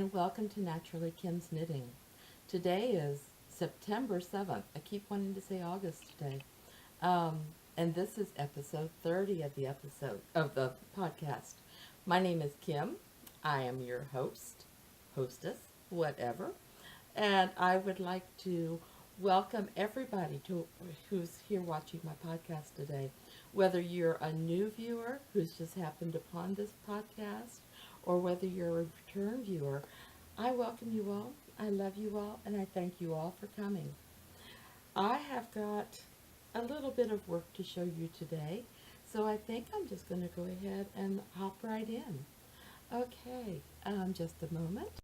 and welcome to Naturally Kim's Knitting. Today is September 7th. I keep wanting to say August today. And this is episode 30 of the podcast. My name is Kim. I am your hostess, whatever. And I would like to welcome everybody who's here watching my podcast today. Whether you're a new viewer who's just happened upon this podcast, or whether you're a return viewer, I welcome you all, I love you all, and I thank you all for coming. I have got a little bit of work to show you today, so I think I'm just going to go ahead and hop right in. Okay, just a moment.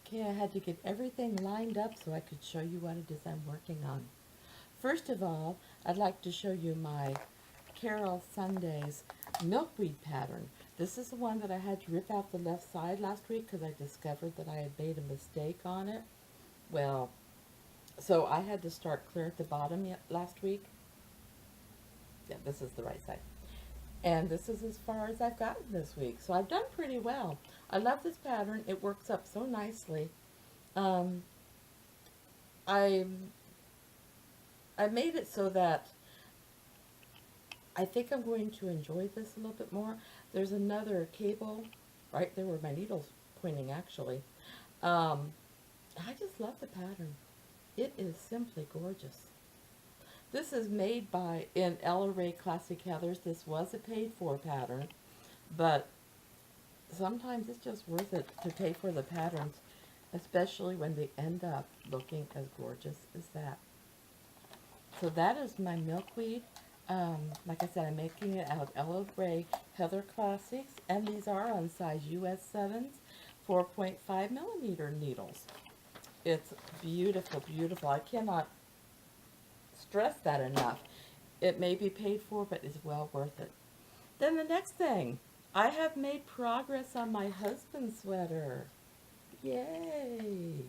Okay, I had to get everything lined up so I could show you what it is I'm working on. First of all, I'd like to show you my Carol Sunday's Milkweed pattern. This is the one that I had to rip out the left side last week because I discovered that I had made a mistake on it. Well, so I had to start clear at the bottom last week. Yeah, this is the right side. And this is as far as I've gotten this week. So I've done pretty well. I love this pattern. It works up so nicely. I made it so that I think I'm going to enjoy this a little bit more. There's another cable right there where my needle's pointing, actually. I just love the pattern. It is simply gorgeous. This is made in Ella Ray Classic Heathers. This was a paid-for pattern, but sometimes it's just worth it to pay for the patterns, especially when they end up looking as gorgeous as that. So that is my Milkweed. Like I said, I'm making it out of Ella Ray Heather Classics, and these are on size US 7s, 4.5 millimeter needles. It's beautiful, beautiful. I cannot stress that enough. It may be paid for, but it's well worth it. Then the next thing, I have made progress on my husband's sweater. Yay!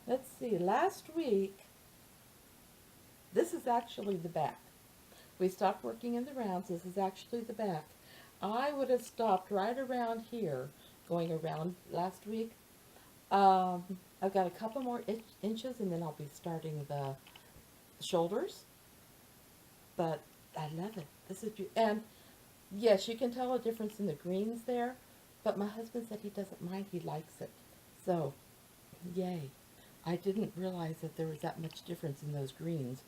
Let's see, last week, this is actually the back. We stopped working in the rounds. This is actually the back. I would have stopped right around here, going around last week. I've got a couple more inches, and then I'll be starting the shoulders. But I love it. This is beautiful. And yes, you can tell a difference in the greens there, but my husband said he doesn't mind. He likes it. So, yay. I didn't realize that there was that much difference in those greens.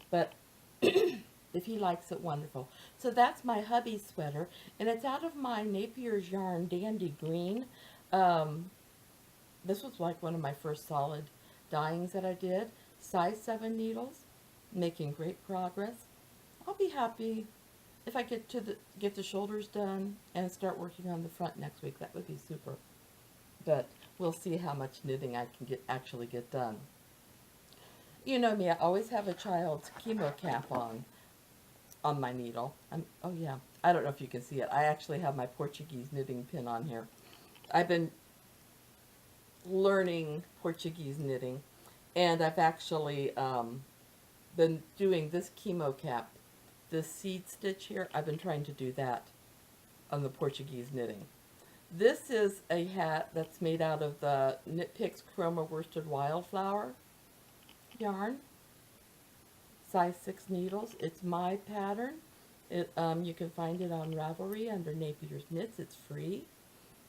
But if he likes it, wonderful. So that's my hubby sweater, and it's out of my Napier's Yarn Dandy Green. This was like one of my first solid dyings that I did. Size 7 needles, making great progress. I'll be happy if I get the shoulders done and start working on the front next week. That would be super. But we'll see how much knitting I can actually get done. You know me, I always have a child's chemo cap on my needle. Oh yeah, I don't know if you can see it. I actually have my Portuguese knitting pin on here. I've been learning Portuguese knitting, and I've actually been doing this chemo cap, this seed stitch here. I've been trying to do that on the Portuguese knitting. This is a hat that's made out of the KnitPicks Chroma Worsted Wildflower yarn. Size 6 needles. It's my pattern. You can find it on Ravelry under Napier's Knits. It's free.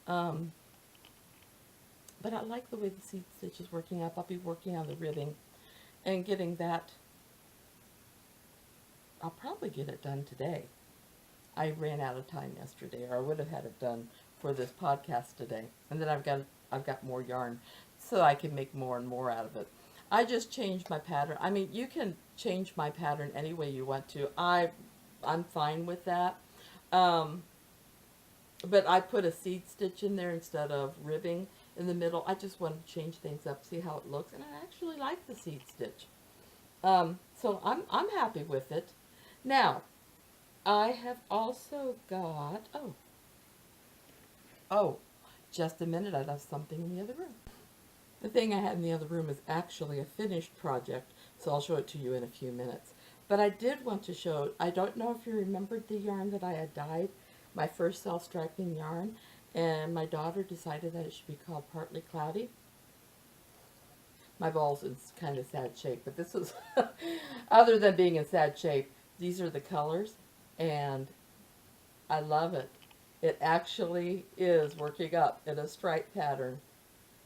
But I like the way the seed stitch is working up. I'll be working on the ribbing and getting that. I'll probably get it done today. I ran out of time yesterday, or I would have had it done for this podcast today. And then I've got more yarn, so I can make more and more out of it. I just changed my pattern. I mean, you can change my pattern any way you want to. I'm fine with that. But I put a seed stitch in there instead of ribbing in the middle. I just wanted to change things up, see how it looks, and I actually like the seed stitch. So I'm happy with it. Now, I have also got, just a minute, I left something in the other room. The thing I had in the other room is actually a finished project, so I'll show it to you in a few minutes. But I did want to show, I don't know if you remembered the yarn that I had dyed, my first self-striping yarn, And my daughter decided that it should be called Partly Cloudy. My ball's in kind of sad shape, but this is, other than being in sad shape, these are the colors, and I love it. It actually is working up in a stripe pattern.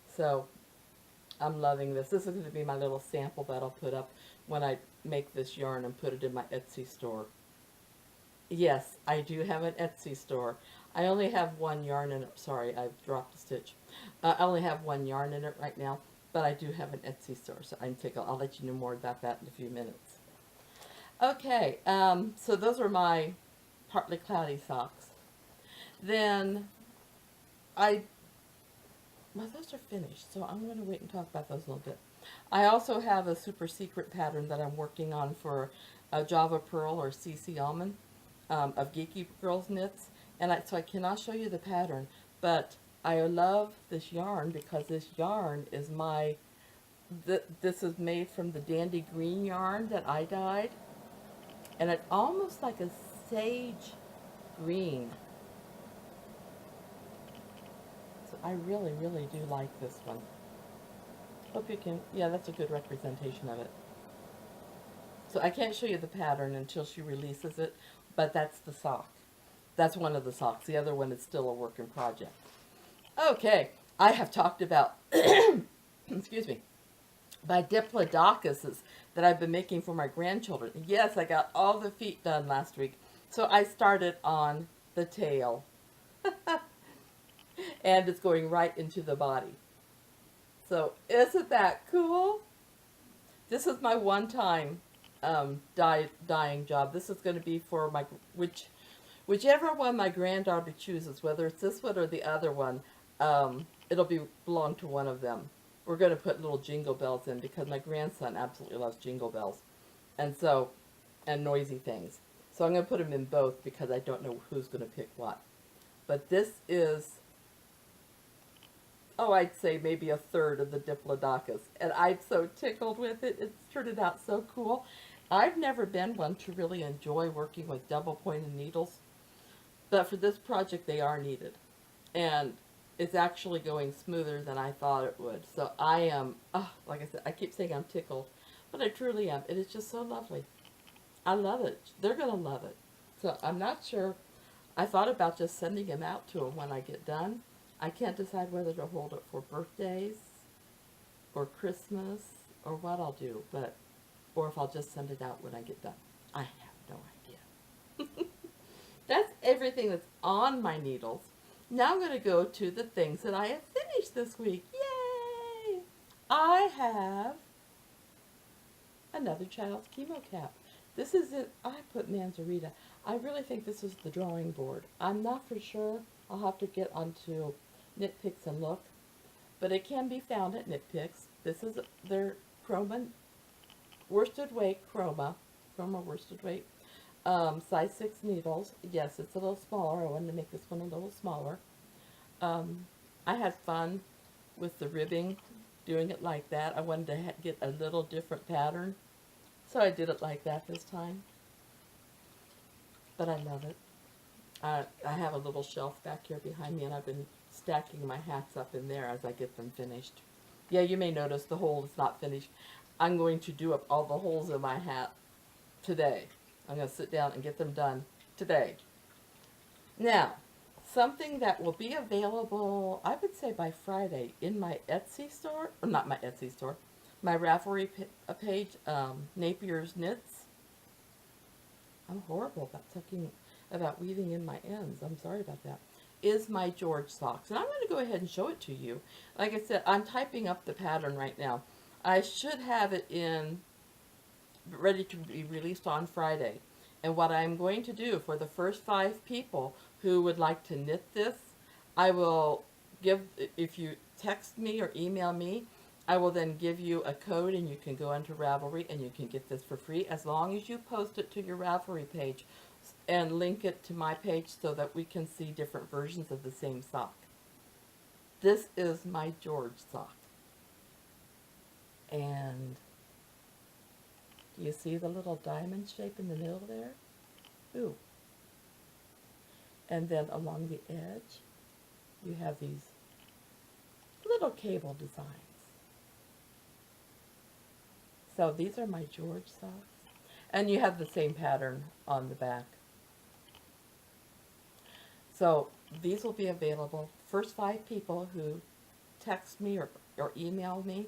So I'm loving this. This is going to be my little sample that I'll put up when I make this yarn and put it in my Etsy store. Yes, I do have an Etsy store. I only have one yarn in it. Sorry, I've dropped a stitch. I only have one yarn in it right now, but I do have an Etsy store, so I'll let you know more about that in a few minutes. Okay, so those are my Partly Cloudy socks. Then well, those are finished, so I'm going to wait and talk about those a little bit. I also have a super secret pattern that I'm working on for Java Pearl or CC Almond of Geeky Girls Knits, and so I cannot show you the pattern, but I love this yarn because this yarn is this is made from the Dandy Green yarn that I dyed, and it's almost like a sage green. So I really, really do like this one. Hope you can, yeah, that's a good representation of it. So I can't show you the pattern until she releases it, but that's the sock. That's one of the socks. The other one is still a work in project. Okay, I have talked about, excuse me, my Diplodocuses that I've been making for my grandchildren. Yes, I got all the feet done last week. So I started on the tail. And it's going right into the body. So isn't that cool? This is my one-time dyeing job. This is going to be for my whichever one my granddaughter chooses, whether it's this one or the other one. It'll belong to one of them. We're going to put little jingle bells in because my grandson absolutely loves jingle bells, and noisy things. So I'm going to put them in both because I don't know who's going to pick what. But this is, oh, I'd say maybe a third of the Diplodocus. And I'm so tickled with it. It's turned out so cool. I've never been one to really enjoy working with double-pointed needles. But for this project, they are needed. And it's actually going smoother than I thought it would. So I am, like I said, I keep saying I'm tickled. But I truly am. It is just so lovely. I love it. They're going to love it. So I'm not sure. I thought about just sending them out to them when I get done. I can't decide whether to hold it for birthdays or Christmas or what I'll do, or if I'll just send it out when I get done. I have no idea. That's everything that's on my needles. Now I'm going to go to the things that I have finished this week. Yay! I have another child's chemo cap. This is it. I put Manzarita. I really think this is the drawing board. I'm not for sure. I'll have to get onto KnitPicks and look. But it can be found at KnitPicks. This is their Chroma Worsted Weight Chroma Worsted Weight. Size 6 needles. Yes, it's a little smaller. I wanted to make this one a little smaller. I had fun with the ribbing, doing it like that. I wanted to get a little different pattern. So I did it like that this time. But I love it. I have a little shelf back here behind me, and I've been stacking my hats up in there as I get them finished. Yeah, you may notice the hole is not finished. I'm going to do up all the holes in my hat today. I'm going to sit down and get them done today. Now, something that will be available, I would say by Friday, in my Etsy store, or not my Etsy store, my Ravelry page, Napier's Knits. I'm horrible about weaving in my ends. I'm sorry about that. Is my George socks. And I'm going to go ahead and show it to you. Like I said, I'm typing up the pattern right now. I should have it ready to be released on Friday. And what I'm going to do for the first 5 people who would like to knit this, I will give, if you text me or email me, I will then give you a code and you can go into Ravelry and you can get this for free as long as you post it to your Ravelry page and link it to my page so that we can see different versions of the same sock. This is my George sock. And do you see the little diamond shape in the middle there? Ooh. And then along the edge, you have these little cable designs. So these are my George socks. And you have the same pattern on the back. So these will be available. First 5 people who text me or email me,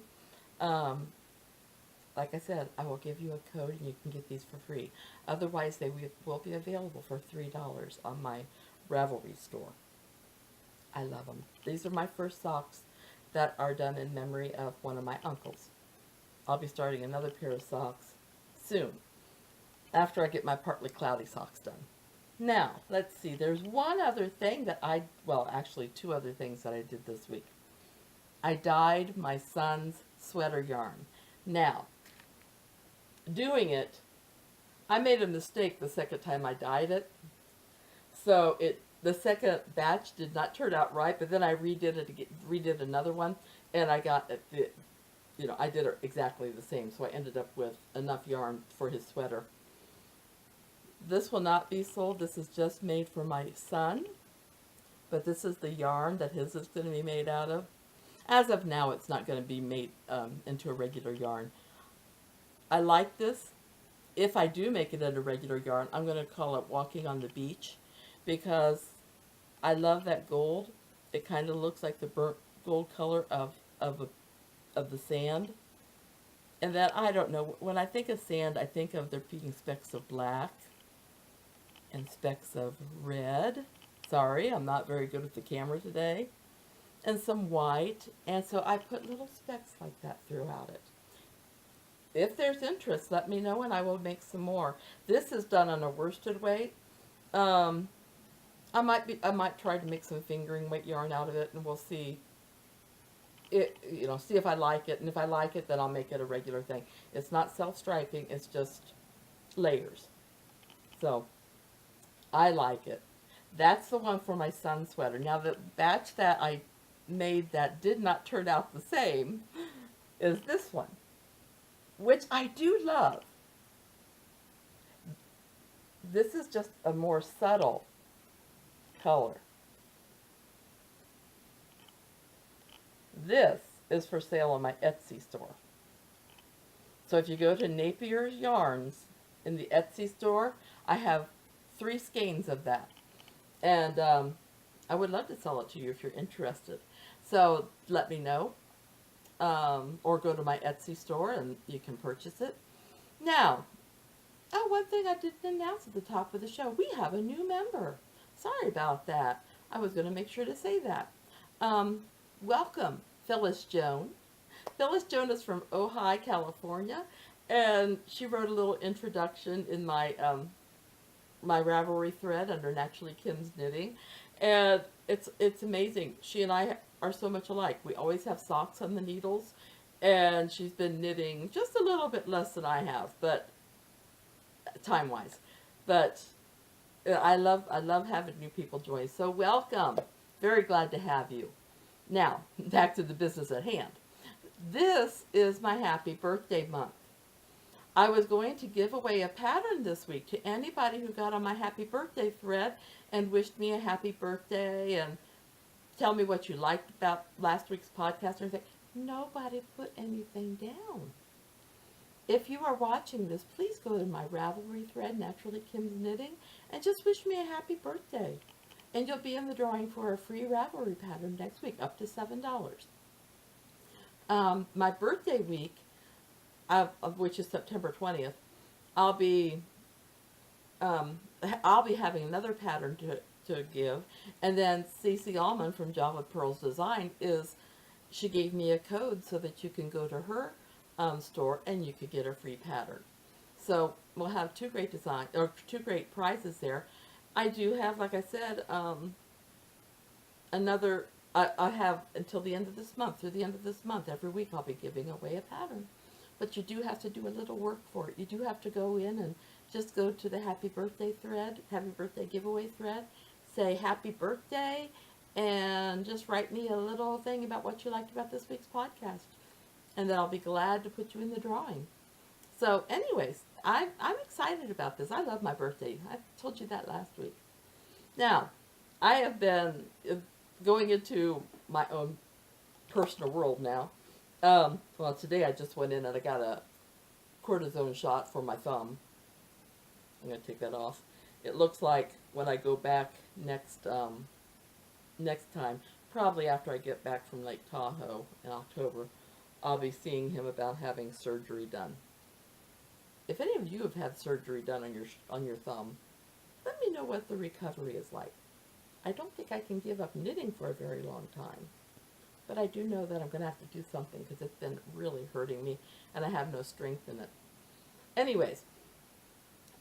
like I said, I will give you a code and you can get these for free. Otherwise, they will be available for $3 on my Ravelry store. I love them. These are my first socks that are done in memory of one of my uncles. I'll be starting another pair of socks soon, after I get my Partly Cloudy socks done. Now, let's see, there's one other thing that well, actually 2 other things that I did this week. I dyed my son's sweater yarn. Now, doing it, I made a mistake the second time I dyed it. So the second batch did not turn out right, but then I redid another one, and I got it, I did it exactly the same, so I ended up with enough yarn for his sweater. This will not be sold. This is just made for my son, but this is the yarn that his is going to be made out of. As of now, it's not going to be made into a regular yarn. I like this. If I do make it into regular yarn, I'm going to call it Walking on the Beach, because I love that gold. It kind of looks like the burnt gold color of the sand. And then, I don't know, when I think of sand, I think of there being specks of black and specks of red. Sorry, I'm not very good with the camera today. And some white. And so I put little specks like that throughout it. If there's interest, let me know and I will make some more. This is done on a worsted weight. I might try to make some fingering weight yarn out of it, and we'll see. See if I like it, and if I like it, then I'll make it a regular thing. It's not self-striping, it's just layers. So, I like it. That's the one for my son's sweater. Now, the batch that I made that did not turn out the same is this one, which I do love. This is just a more subtle color. This is for sale on my Etsy store. So if you go to Napier's Yarns in the Etsy store, I have 3 skeins of that. And I would love to sell it to you if you're interested. So let me know. Or go to my Etsy store and you can purchase it. Now, one thing I didn't announce at the top of the show. We have a new member. Sorry about that. I was going to make sure to say that. Welcome, Phyllis Joan. Phyllis Joan is from Ojai, California, and she wrote a little introduction in my my Ravelry thread under Naturally Kim's Knitting, and it's amazing. She and I are so much alike. We always have socks on the needles, and she's been knitting just a little bit less than I have, but time-wise. But I love having new people join. So welcome. Very glad to have you. Now, back to the business at hand. This is my happy birthday month. I was going to give away a pattern this week to anybody who got on my happy birthday thread and wished me a happy birthday and tell me what you liked about last week's podcast or anything. Nobody put anything down. If you are watching this, please go to my Ravelry thread, Naturally Kim's Knitting, and just wish me a happy birthday. And you'll be in the drawing for a free Ravelry pattern next week, up to $7. My birthday week, which is September 20th, I'll be having another pattern to give. And then Cece Allman from Java Pearls Design she gave me a code so that you can go to her store and you could get a free pattern. So we'll have 2 great prizes there. I do have, like I said, I have until the end of this month. Through the end of this month, every week I'll be giving away a pattern. But you do have to do a little work for it. You do have to go in and just go to the happy birthday thread, happy birthday giveaway thread, say happy birthday, and just write me a little thing about what you liked about this week's podcast. And then I'll be glad to put you in the drawing. So anyways, I'm excited about this. I love my birthday. I told you that last week. Now, I have been going into my own personal world now. Well, today I just went in and I got a cortisone shot for my thumb. I'm going to take that off. It looks like when I go back next time, probably after I get back from Lake Tahoe in October, I'll be seeing him about having surgery done. If any of you have had surgery done on your thumb, let me know what the recovery is like. I don't think I can give up knitting for a very long time, but I do know that I'm going to have to do something because it's been really hurting me and I have no strength in it. Anyways,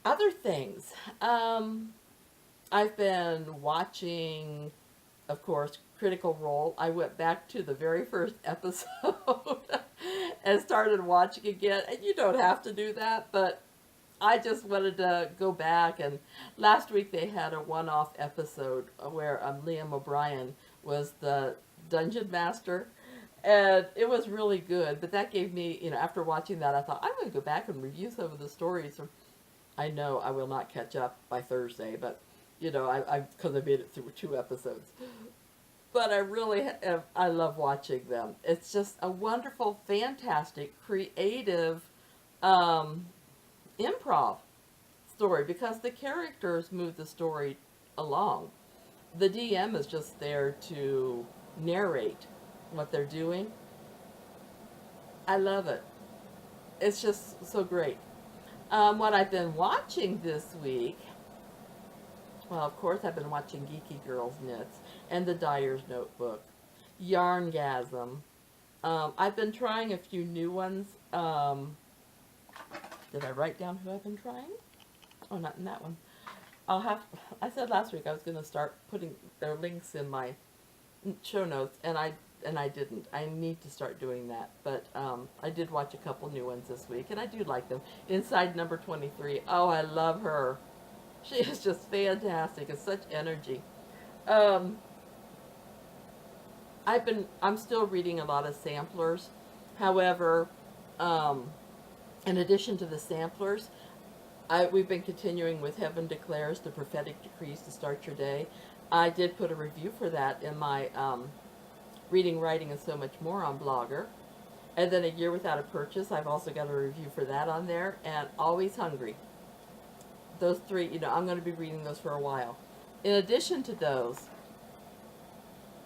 other things. I've been watching, of course, Critical Role. I went back to the very first episode and started watching again. And you don't have to do that, but I just wanted to go back. And last week they had a one-off episode where Liam O'Brien was the dungeon master. And it was really good. But that gave me, after watching that, I thought, I'm going to go back and review some of the stories. I know I will not catch up by Thursday, but because I made it through 2 episodes. But I love watching them. It's just a wonderful, fantastic, creative improv story because the characters move the story along. The DM is just there to narrate what they're doing. I love it. It's just so great. What I've been watching this week, well, of course, I've been watching Geeky Girls Knits and the Dyer's Notebook, Yarngasm. I've been trying a few new ones. Did I write down who I've been trying? Oh, not in that one. I said last week I was going to start putting their links in my show notes, and I didn't. I need to start doing that. But I did watch a couple new ones this week, and I do like them. Inside number 23. Oh, I love her. She is just fantastic. It's such energy. I'm still reading a lot of samplers. However, in addition to the samplers, we've been continuing with Heaven Declares the Prophetic Decrees to Start Your Day. I did put a review for that in my Reading, Writing, and So Much More on Blogger. And then A Year Without a Purchase, I've also got a review for that on there. And Always Hungry. Those 3, I'm going to be reading those for a while. In addition to those,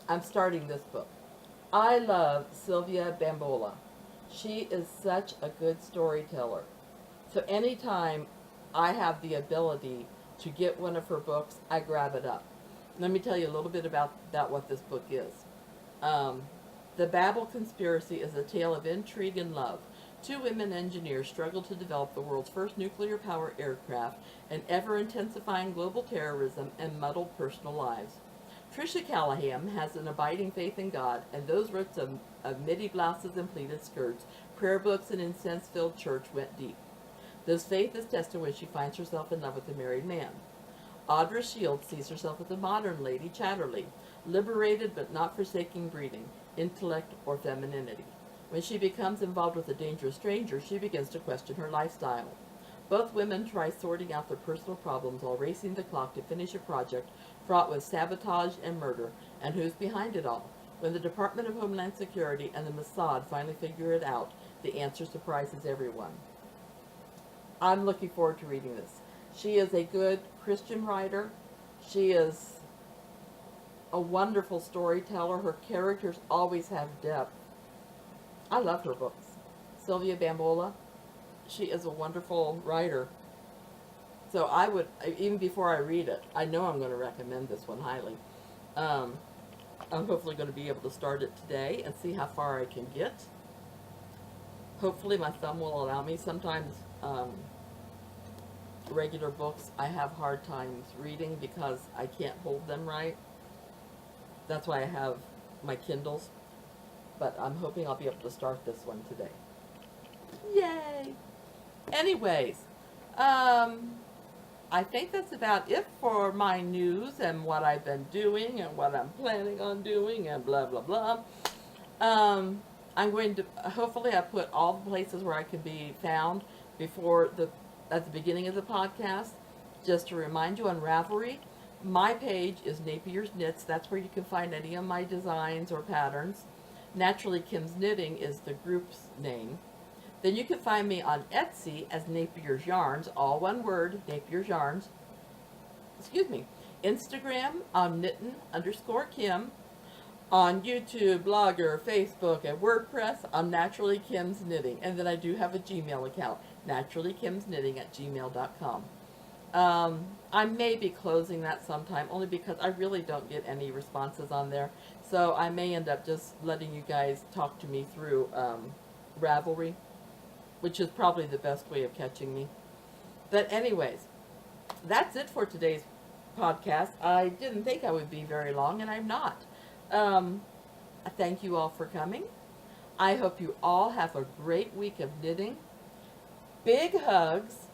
I'm starting this book. I love Sylvia Bambola. She is such a good storyteller. So anytime I have the ability to get one of her books, I grab it up. Let me tell you a little bit about what this book is. The Babel Conspiracy is a tale of intrigue and love. 2 women engineers struggle to develop the world's first nuclear-powered aircraft, and ever-intensifying global terrorism and muddled personal lives. Tricia Callahan has an abiding faith in God, and those roots of midi blouses and pleated skirts, prayer books, and incense-filled church went deep. This faith is tested when she finds herself in love with a married man. Audra Shields sees herself as a modern Lady Chatterley, liberated but not forsaking breeding, intellect, or femininity. When she becomes involved with a dangerous stranger, she begins to question her lifestyle. Both women try sorting out their personal problems while racing the clock to finish a project fraught with sabotage and murder. And who's behind it all? When the Department of Homeland Security and the Mossad finally figure it out, the answer surprises everyone. I'm looking forward to reading this. She is a good Christian writer. She is a wonderful storyteller. Her characters always have depth. I love her books. Sylvia Bambola, she is a wonderful writer. So I would, even before I read it, I know I'm going to recommend this one highly. I'm hopefully going to be able to start it today and see how far I can get. Hopefully my thumb will allow me. Sometimes regular books I have hard times reading because I can't hold them right. That's why I have my Kindles. But I'm hoping I'll be able to start this one today. Yay! Anyways, I think that's about it for my news and what I've been doing and what I'm planning on doing and blah, blah, blah. I'm going to, hopefully I put all the places where I can be found at the beginning of the podcast. Just to remind you, on Ravelry, My page is Napier's Knits. That's where you can find any of my designs or patterns. Naturally Kim's Knitting is the group's name. Then you can find me on Etsy as Napier's Yarns, all one word, Napier's Yarns. Excuse me. Instagram, I'm knittin_Kim. On YouTube, Blogger, Facebook, and WordPress, I'm Naturally Kim's Knitting. And then I do have a Gmail account, naturallykimsknitting@gmail.com. I may be closing that sometime, only because I really don't get any responses on there. So I may end up just letting you guys talk to me through Ravelry, which is probably the best way of catching me. But anyways, that's it for today's podcast. I didn't think I would be very long, and I'm not. I thank you all for coming. I hope you all have a great week of knitting. Big hugs.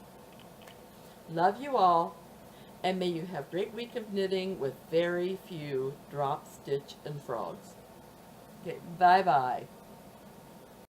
Love you all. And may you have a great week of knitting with very few drop, stitch, and frogs. Okay, bye-bye.